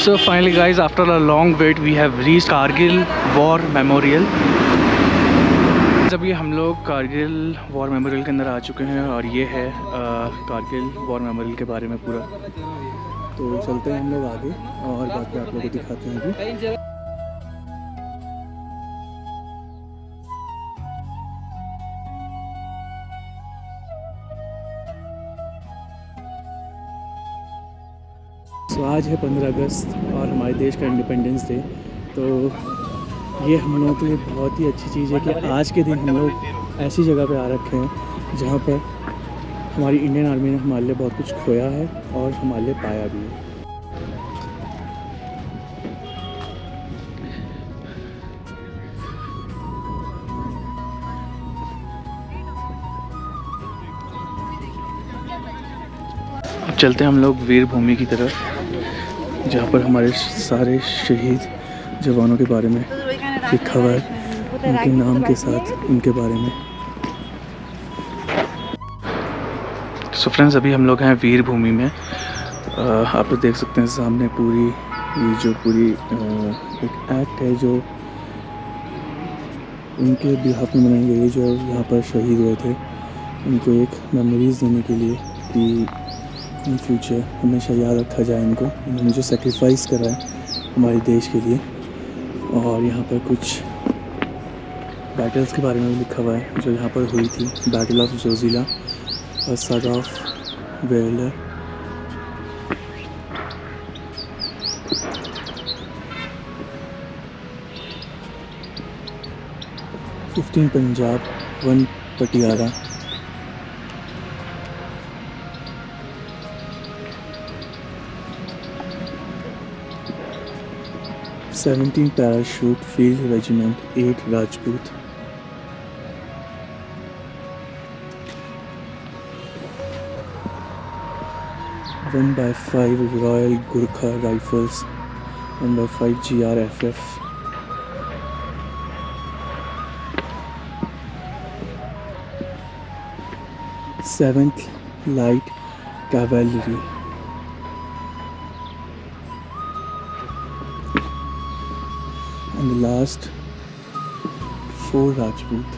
So finally guys, after a long wait we have reached Kargil War Memorial. जब ये हम लोग Kargil war memorial के अंदर आ चुके हैं और ये है कारगिल वॉर मेमोरियल के बारे में पूरा। तो चलते हैं हम लोग आगे और बाकी आप लोगों को दिखाते हैं अभी। तो आज है 15 अगस्त और हमारे देश का इंडिपेंडेंस डे। तो ये हम लोगों के लिए बहुत ही अच्छी चीज़ है कि आज के दिन हम लोग ऐसी जगह पे आ रखे हैं जहाँ पर हमारी इंडियन आर्मी ने हमारे लिए बहुत कुछ खोया है और हमारे लिए पाया भी है। अब चलते हैं हम लोग वीर भूमि की तरफ, जहाँ पर हमारे सारे शहीद जवानों के बारे में लिखा हुआ है, उनके नाम के साथ उनके बारे में। सो फ्रेंड्स, अभी हम लोग हैं वीर भूमि में। आप लोग देख सकते हैं सामने पूरी ये जो पूरी एक एक्ट है जो उनके बिहाफ में बनाई गई है, जो यहाँ पर शहीद हुए थे। उनको एक मेमोरीज़ देने के लिए कि इन फ्यूचर हमेशा याद रखा जाए इनको, इन्होंने जो सेक्रीफाइस करा है हमारे देश के लिए। और यहाँ पर कुछ बैटल्स के बारे में भी लिखा हुआ है जो यहाँ पर हुई थी। बैटल ऑफ जोजिला और साग of velar. Punjab 1 Patiala. Parachute field regiment 8 Rajput. One by 5 royal Gurkha rifles. 1/5 GRFF। Seventh light cavalry. And the last 4 Rajput.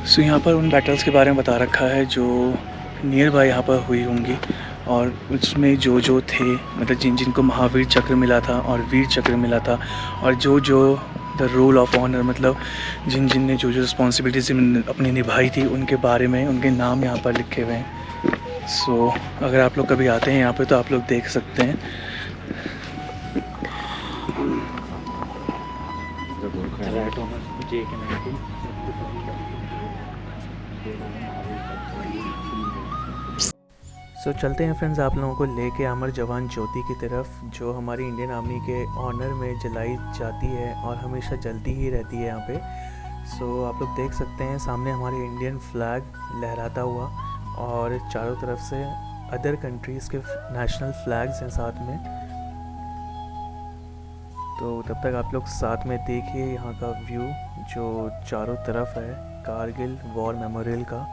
सो यहाँ पर उन बैटल्स के बारे में बता रखा है जो नियर बाय यहाँ पर हुई होंगी, और उसमें जो थे, मतलब जिनको महावीर चक्र मिला था और वीर चक्र मिला था, और जो द रोल ऑफ ऑनर, मतलब जिन ने जो रिस्पॉन्सिबिलिटीज अपनी निभाई थी, उनके बारे में उनके नाम यहाँ पर लिखे हुए हैं। सो अगर आप लोग कभी आते हैं यहाँ पे तो आप लोग देख सकते हैं। सो चलते हैं फ्रेंड्स आप लोगों को लेके अमर जवान ज्योति की तरफ, जो हमारी इंडियन आर्मी के ऑनर में जलाई जाती है और हमेशा जलती ही रहती है यहाँ पे। सो आप लोग देख सकते हैं सामने हमारे इंडियन फ्लैग लहराता हुआ, और चारों तरफ से अदर कंट्रीज़ के नेशनल फ्लैग्स हैं साथ में। तो तब तक आप लोग साथ में देखिए यहाँ का व्यू जो चारों तरफ है कारगिल वॉर मेमोरियल का।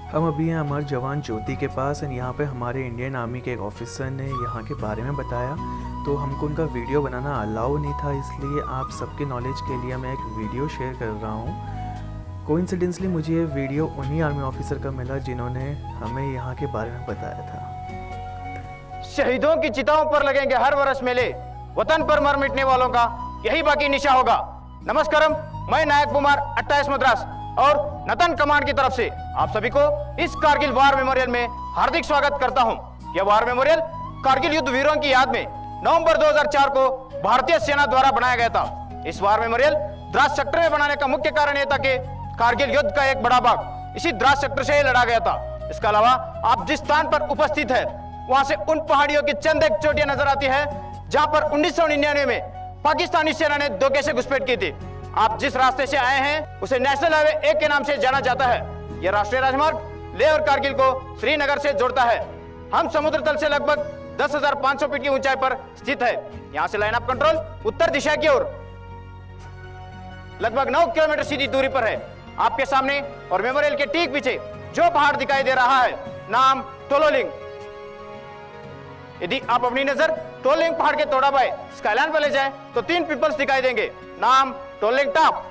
हम अभी हैं अमर जवान ज्योति के पास, एंड यहाँ पे हमारे इंडियन आर्मी के एक ऑफिसर ने यहाँ के बारे में बताया। तो हमको उनका वीडियो बनाना अलाउ नहीं था, इसलिए आप सबके नॉलेज के लिए मैं एक वीडियो शेयर कर रहा हूँ। कोइंसिडेंटली मुझे ये वीडियो उन्हीं आर्मी ऑफिसर का मिला जिन्होंने हमें यहाँ के बारे में बताया था। शहीदों की चिताओं पर लगेंगे हर वर्ष मेले, वतन पर मर मिटने वालों का यही बाकी निशा होगा। नमस्कारम, मैं नायक कुमार 28 मद्रास और नतन कमांड की तरफ से आप सभी को इस कारगिल वार मेमोरियल में हार्दिक स्वागत करता हूं। यह वार मेमोरियल कारगिल युद्ध वीरों की याद में नवंबर 2004 को भारतीय सेना द्वारा बनाया गया था। इस वार मेमोरियल द्रास सेक्टर में बनाने का मुख्य कारण यह था कि कारगिल युद्ध का एक बड़ा भाग इसी द्रास सेक्टर से ही लड़ा गया था। इसके अलावा आप जिस स्थान पर उपस्थित है वहां से उन पहाड़ियों की चंद एक चोटियां नजर आती है जहां पर 1999 में पाकिस्तानी सेना ने 2 कैसे घुसपैठ की थी। आप जिस रास्ते से आए हैं उसे नेशनल हाईवे 1 के नाम से जाना जाता है। यह राष्ट्रीय राजमार्ग लेह और कारगिल को श्रीनगर से जोड़ता है। हम समुद्र तल से लगभग 10,500 फीट की ऊंचाई पर स्थित है। यहां से लाइन ऑफ कंट्रोल उत्तर दिशा की ओर लगभग 9 किलोमीटर सीधी दूरी पर है। आपके सामने और मेमोरियल के ठीक पीछे जो पहाड़ दिखाई दे रहा है, नाम टोलोलिंग। यदि आप अपनी नजर टोलोलिंग पहाड़ के थोड़ा बाएं स्काईलाइन पर ले जाएं, तो 3 पीपल्स दिखाई देंगे, नाम टोलोलिंग टॉप,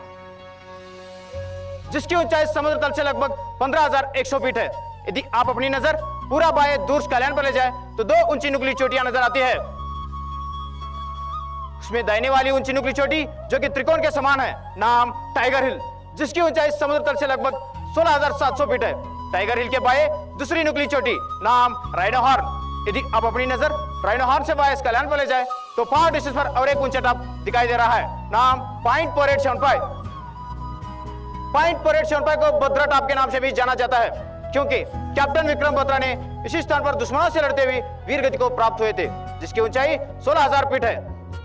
जिसकी ऊंचाई समुद्र तल से लगभग 15,100 फीट है। यदि आप अपनी नजर पूरा बाएं दूर स्काईलाइन पर ले जाएं, तो 2 ऊंची नुकीली चोटियां नजर आती है। उसमें दाहिने वाली ऊंची नुकीली चोटी जो कि त्रिकोण के समान है, नाम टाइगर हिल, जिसकी ऊंचाई समुद्र तल से लगभग 16,700 फीट है। टाइगर हिल के बाएं दूसरी नुकीली चोटी, नाम राइनो हॉर्न। यदि आप अपनी नजर राइनो हॉर्न से बाएं स्काईलाइन पर ले जाएं, तो 5 डिस्टेंस पर और एक ऊंचा टॉप दिखाई दे रहा है, नाम पॉइंट 4875। पॉइंट 4875 को बद्रा टॉप के नाम से भी जाना जाता है, क्योंकि कैप्टन विक्रम बत्रा ने इसी स्थान पर दुश्मनों से लड़ते हुए वीर गति को प्राप्त हुए थे, जिसकी ऊंचाई 16,000 फीट है।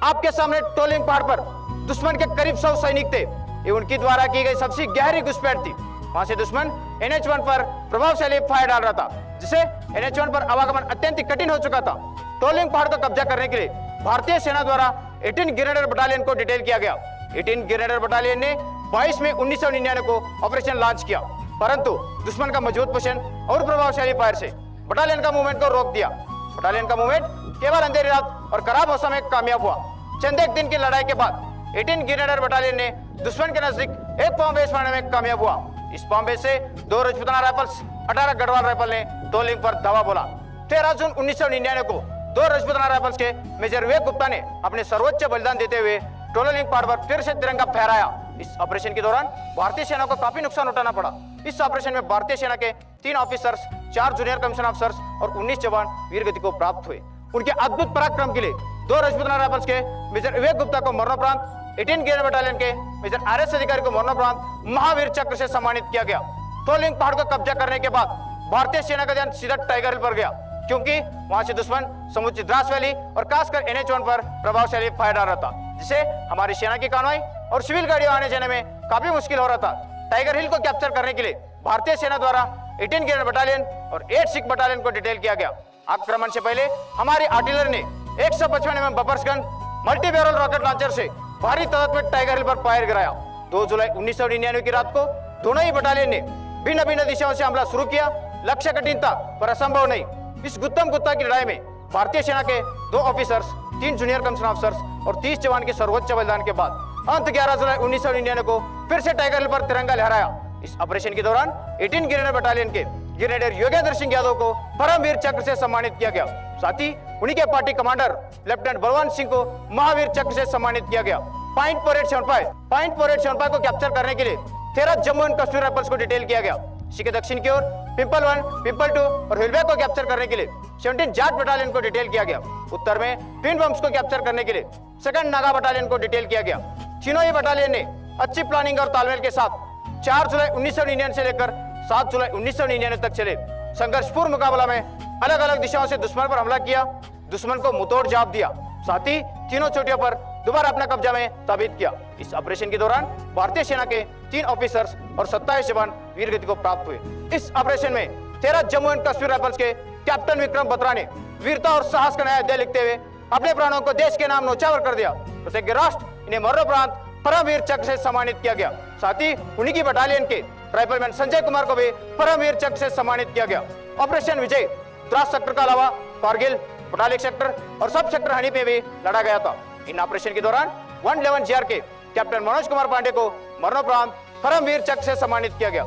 आपके सामने टोलोलिंग पहाड़ पर दुश्मन के करीब 100 सैनिक थे। ये उनकी द्वारा की गई सबसे गहरी घुसपैठ थी। वहां से दुश्मन NH1 पर प्रभावशाली फायर डाल रहा था, जिसे NH1 पर आवागमन अत्यंत कठिन हो चुका था। टोलोलिंग पहाड़ का कब्जा करने के लिए भारतीय सेना द्वारा 18 ग्रेनेडर बटालियन को डिटेल किया गया। 18 ग्रेनेडर बटालियन ने 22 मई 1999 को ऑपरेशन लॉन्च किया, परंतु दुश्मन का मजबूत पोषण और प्रभावशाली फायर से बटालियन का मूवमेंट को रोक दिया। बटालियन का मूवमेंट केवल अंधेरी रात और खराब मौसम में कामयाब हुआ। चंद एक दिन की लड़ाई के बाद 18 ग्रेनेडर बटालियन ने दुश्मन के नजदीक एक बॉम्ब बेस मारने में कामयाब हुआ। इस बॉम्ब बेस से 2 राजपूताना राइफल्स, 18 गढ़वाल राइफल ने टोलोलिंग पर धावा बोला। 13 जून 1999 को 2 राजपूताना राइफल्स के मेजर विवेक गुप्ता ने अपने सर्वोच्च बलिदान देते हुए टोलोलिंग पहाड़ पर फिर से तिरंगा फहराया। इस ऑपरेशन के दौरान भारतीय सेना को काफी नुकसान उठाना पड़ा। इस ऑपरेशन में भारतीय सेना के 3 ऑफिसर्स, 4 जूनियर कमीशन ऑफिसर्स और 19 जवान वीर गति को प्राप्त हुए। उनके अद्भुत पराक्रम के लिए 2 राजपूताना राइफल्स के मेजर विवेक गुप्ता को मरणोपरांत, 18 ग्रेनेडर बटालियन के मेजर RS अधिकारी को मरणोपरांत महावीर चक्र से सम्मानित किया गया। टोलोलिंग पहाड़ को कब्जा करने के बाद भारतीय सेना का ध्यान सीधा टाइगर हिल पर गया, क्योंकि वहां से दुश्मन समुचित द्रास वैली और खासकर NH1 पर प्रभावशाली फायर डाल रहा था, जिसे हमारी सेना की कानवाई और सिविल गाड़ियों आने जाने में काफी मुश्किल हो रहा था। टाइगर हिल को कैप्चर करने के लिए भारतीय सेना द्वारा 18 ग्रेनेडर बटालियन और 8 सिख बटालियन को डिटेल किया गया। आक्रमण से पहले हमारी आर्टिलरी ने 155 mm buffers gun, multi barrel rocket launcher से भारी तादाद में टाइगर हिल पर फायर गिराया। 2 जुलाई 1999 की रात को दोनों ही बटालियन ने भिन्न भिन्न दिशाओं से हमला शुरू किया। लक्ष्य कठिन था पर असंभव नहीं। इस गुत्तम गुत्ता की लड़ाई में भारतीय सेना के 2 ऑफिसर्स, 3 जूनियर कमीशन ऑफिसर्स और 30 जवान के सर्वोच्च बलिदान के बाद अंत 11 जुलाई 1999 को फिर से टाइगर हिल पर तिरंगा लहराया। इस ऑपरेशन के दौरान 18 ग्रेनेडर बटालियन के ग्रेनेडियर योगेंद्र सिंह यादव को परमवीर चक्र से सम्मानित किया गया। साथ ही उन्हीं के party commander lieutenant Balwant Singh को महावीर चक्र से सम्मानित किया गया। पॉइंट 4875 को कैप्चर करने के लिए 13 जम्मू एंड कश्मीर राइफल्स को डिटेल किया गया। इसी के दक्षिण की ओर पिंपल 1, पिंपल 2 और हिलवे को कैप्चर करने के लिए 17 जाट बटालियन को डिटेल किया गया। उत्तर में ट्विन बम्स को कैप्चर करने के लिए 2nd नागा बटालियन को डिटेल किया गया। तीनों ही बटालियन ने अच्छी प्लानिंग और तालमेल के साथ 4 जुलाई 1999 से लेकर 7 जुलाई 1999 तक चले संघर्षपूर्ण मुकाबला में अलग अलग दिशाओं से दुश्मन पर हमला किया, दुश्मन को मुंहतोड़ जवाब दिया। साथ ही तीनों चोटियों पर दोबारा अपना कब्जा में साबित किया। इस ऑपरेशन के दौरान भारतीय सेना के 3 ऑफिसर्स और 27 जवान वीर गति को प्राप्त हुए। इस ऑपरेशन में 13 जम्मू एंड कश्मीर राइफल्स के कैप्टन विक्रम बत्रा ने वीरता और साहस का नया अध्याय लिखते हुए अपने प्राणों को देश के नाम न्यौछावर कर दिया। प्रत्येक राष्ट्र इन्हें मरणोपरांत परमवीर चक्र से सम्मानित किया गया। साथ ही उन्हीं की बटालियन के राइफलमैन संजय कुमार को भी परमवीर चक्र से सम्मानित किया गया। ऑपरेशन विजय द्रास सेक्टर के अलावा कारगिल, बटालिक सेक्टर और सब सेक्टर हनी पे भी लड़ा गया था। इन ऑपरेशन के दौरान 111 GR के कैप्टन मनोज कुमार पांडे को मरणोपरांत परमवीर चक्र से सम्मानित किया गया।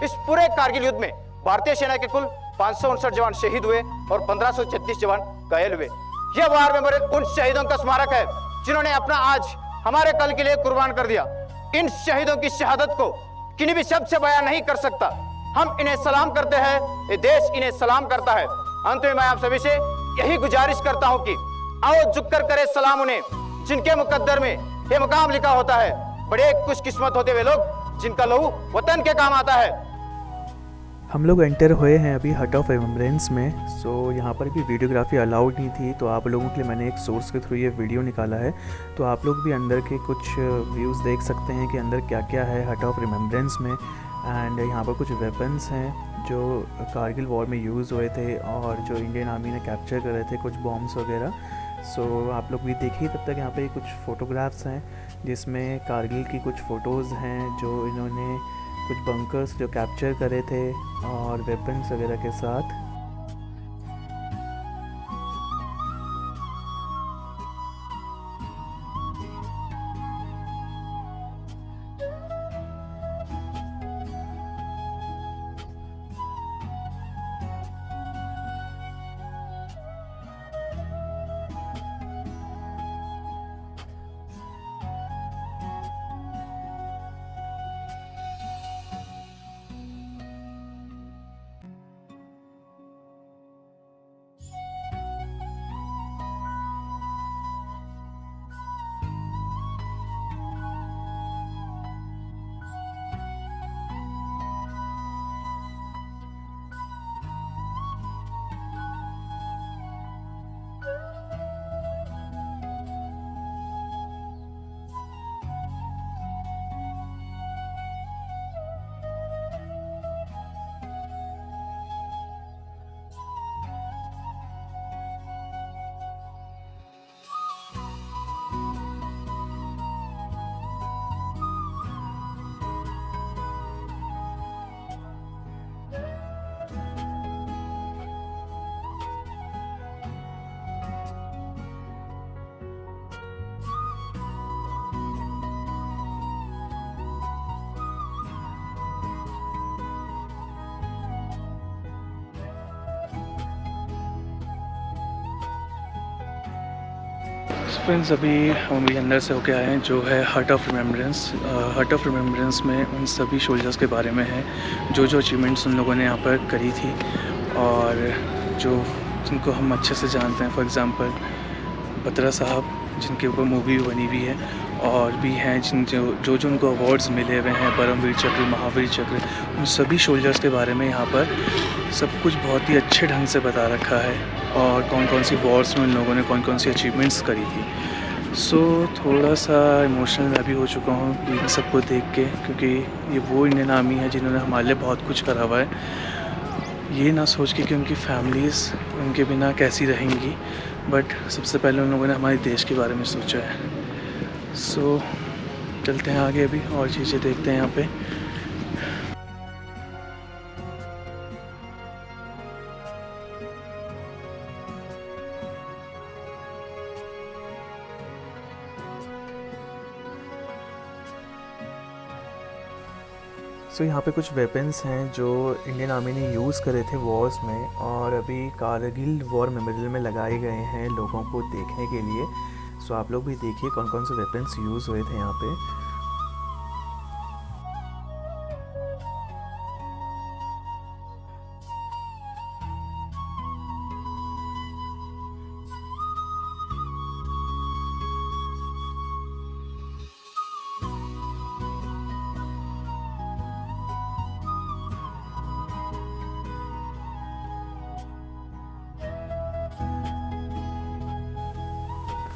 इस पूरे कारगिल युद्ध में भारतीय सेना के कुल 559 जवान शहीद हुए और 1536 जवान घायल हुए। यह वार मेमोरियल उन शहीदों का स्मारक है जिन्होंने अपना आज हमारे कल के लिए कुर्बान कर दिया। इन शहीदों की शहादत को किन्हीं भी शब्द से बयां नहीं कर सकता। हम इन्हें सलाम करते हैं, ये देश इन्हें सलाम करता है। अंत में मैं आप सभी से यही गुजारिश करता हूं कि आओ झुककर करे सलाम उन्हें जिनके मुकद्दर में ये मुकाम लिखा होता है। बड़े खुशकिस्मत होते वे लोग जिनका लहू वतन के काम आता है। हम लोग एंटर हुए हैं अभी हट ऑफ रिमेम्बरेंस में। सो यहाँ पर भी वीडियोग्राफी अलाउड नहीं थी, तो आप लोगों के लिए मैंने एक सोर्स के थ्रू ये वीडियो निकाला है। तो आप लोग भी अंदर के कुछ व्यूज़ देख सकते हैं कि अंदर क्या क्या है हट ऑफ रिमेम्बरेंस में। एंड यहाँ पर कुछ वेपन्स हैं जो कारगिल वॉर में यूज़ हुए थे और जो इंडियन आर्मी ने कैप्चर करे थे, कुछ बॉम्ब्स वगैरह। सो आप लोग भी देखिए। तब तक यहाँ पे कुछ फ़ोटोग्राफ्स हैं जिसमें कारगिल की कुछ फ़ोटोज़ हैं जो इन्होंने कुछ बंकर्स जो कैप्चर करे थे और वेपन्स वगैरह के साथ। फ्रेंड्स अभी हम भी अंदर से होके आए हैं जो है हट ऑफ रिमेम्बरेंस। हट ऑफ रिमेम्बरेंस में उन सभी सोल्जर्स के बारे में है जो जो अचीवमेंट्स उन लोगों ने यहाँ पर करी थी और जो जिनको हम अच्छे से जानते हैं। फॉर एग्ज़ाम्पल बत्रा साहब जिनके ऊपर मूवी बनी हुई है, और भी हैं जिन जो उनको अवार्ड्स मिले हुए हैं, परमवीर चक्र, महावीर चक्र। उन सभी सोल्जर्स के बारे में यहाँ पर सब कुछ बहुत ही अच्छे ढंग से बता रखा है और कौन कौन सी वॉर्स में उन लोगों ने कौन कौन सी अचीवमेंट्स करी थी। सो थोड़ा सा इमोशनल मैं भी हो चुका हूँ इन सबको देख के, क्योंकि ये वो इंडियन आर्मी है जिन्होंने हमारे लिए बहुत कुछ करा हुआ है। ये ना सोच के कि उनकी फैमिलीज़ उनके बिना कैसी रहेंगी, बट सबसे पहले उन लोगों ने हमारे देश के बारे में सोचा है। सो चलते हैं आगे अभी और चीज़ें देखते हैं यहाँ पे। सो यहाँ पे कुछ वेपन्स हैं जो इंडियन आर्मी ने यूज़ करे थे वॉर्स में और अभी कारगिल वॉर मेमोरियल में लगाए गए हैं लोगों को देखने के लिए। सो आप लोग भी देखिए कौन कौन से वेपन्स यूज़ हुए थे यहाँ पे।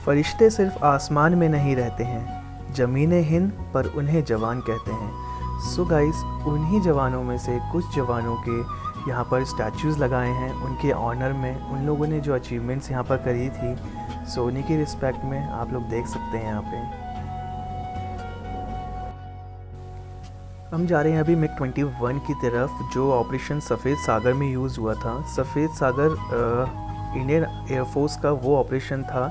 फरिश्ते सिर्फ आसमान में नहीं रहते हैं, ज़मीन हिंद पर उन्हें जवान कहते हैं। सो गाइस, उन्हीं जवानों में से कुछ जवानों के यहाँ पर स्टैचूज़ लगाए हैं उनके ऑनर में, उन लोगों ने जो अचीवमेंट्स यहाँ पर करी थी। सो उन्हीं की रिस्पेक्ट में आप लोग देख सकते हैं यहाँ पे। हम जा रहे हैं अभी मिग 21 की तरफ जो ऑपरेशन सफ़ेद सागर में यूज़ हुआ था। सफ़ेद सागर इंडियन एयरफोर्स का वो ऑपरेशन था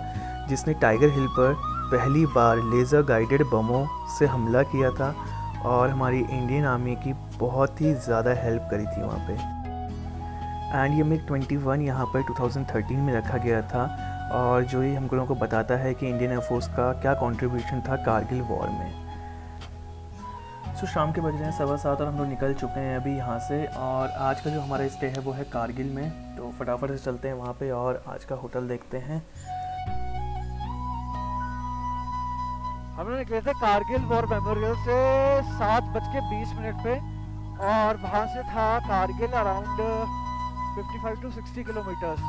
जिसने टाइगर हिल पर पहली बार लेज़र गाइडेड बमों से हमला किया था और हमारी इंडियन आर्मी की बहुत ही ज़्यादा हेल्प करी थी वहाँ पे। एंड ये मिग 21 यहाँ पर 2013 में रखा गया था और जो ये हम लोगों को बताता है कि इंडियन एयरफोर्स का क्या कंट्रीब्यूशन था कारगिल वॉर में। सो शाम के बज रहे हैं 7:15 और हम लोग निकल चुके हैं अभी यहाँ से, और आज का जो हमारा स्टे है वो है कारगिल में। तो फटाफट से चलते हैं वहाँ पे और आज का होटल देखते हैं। हम लोग निकले थे कारगिल वॉर मेमोरियल से 7:20 पे और वहाँ से था कारगिल अराउंड 55 to 60 किलोमीटर्स।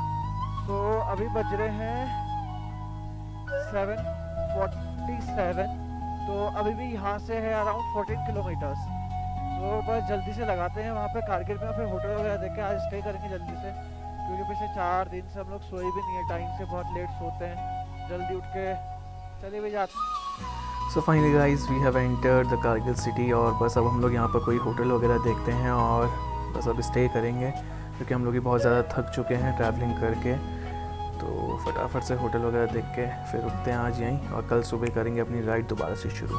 तो अभी बज रहे हैं 7:47, तो अभी भी यहाँ से है अराउंड 14 किलोमीटर्स। तो बस जल्दी से लगाते हैं वहाँ पे कारगिल में, फिर होटल वगैरह देख के आज स्टे करेंगे जल्दी से, क्योंकि पिछले 4 दिन से हम लोग सोए भी नहीं है टाइम से, बहुत लेट सोते हैं, जल्दी उठ के चले भी जाते। So finally guys we have entered the Kargil city, और बस अब हम लोग यहाँ पर कोई होटल वगैरह देखते हैं और बस अब स्टे करेंगे, क्योंकि हम लोग भी बहुत ज़्यादा थक चुके हैं ट्रैवलिंग करके। तो फटाफट से होटल वगैरह देख के फिर रुकते हैं आज यहीं, और कल सुबह करेंगे अपनी राइड दोबारा से शुरू।